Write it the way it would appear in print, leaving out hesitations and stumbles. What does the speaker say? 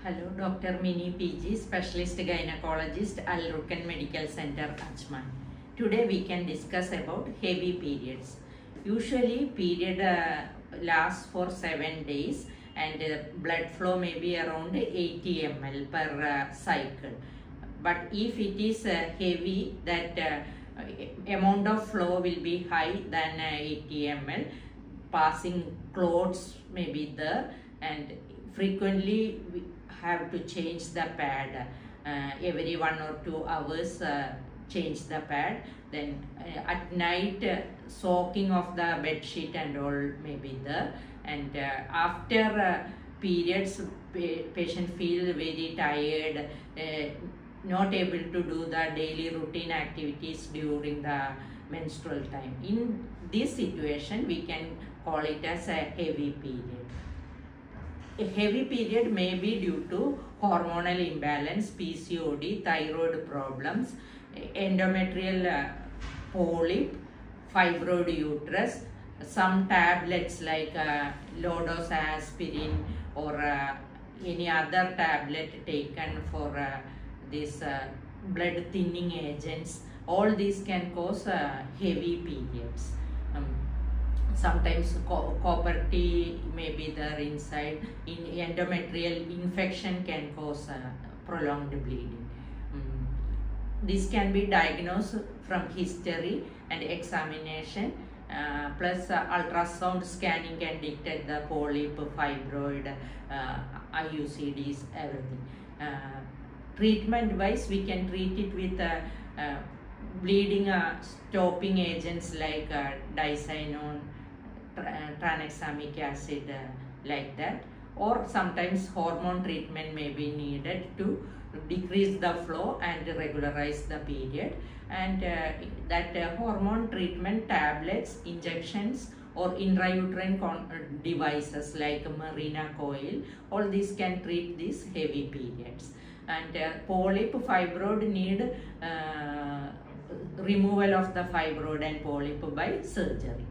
Hello, Dr. Mini PG, Specialist Gynecologist, Al Rukan Medical Center, Ajman. Today we can discuss about heavy periods. Usually period lasts for 7 days and blood flow may be around 80 ml per cycle. But if it is heavy, that amount of flow will be high than 80 ml. Passing clothes may be there, and frequently we have to change the pad every 1 or 2 hours. Change the pad. Then at night soaking of the bed sheet and all may be there. And after periods, patient feel very tired, not able to do the daily routine activities during the menstrual time. In this situation, we can call it as a heavy period. A heavy period may be due to hormonal imbalance, PCOD, thyroid problems, endometrial polyp, fibroid uterus, some tablets like low dose aspirin or any other tablet taken for this blood thinning agents. All these can cause heavy periods. Sometimes copper T may be there inside. Endometrial infection can cause prolonged bleeding. This can be diagnosed from history and examination, plus ultrasound scanning can detect the polyp, fibroid, IUCDs, everything. Treatment wise, we can treat it with bleeding stopping agents like diazepam, tranexamic acid, like that, or sometimes hormone treatment may be needed to decrease the flow and regularize the period. And that hormone treatment, tablets, injections, or intrauterine devices like Mirena coil, all these can treat these heavy periods. And polyp, fibroid need removal of the fibroid and polyp by surgery.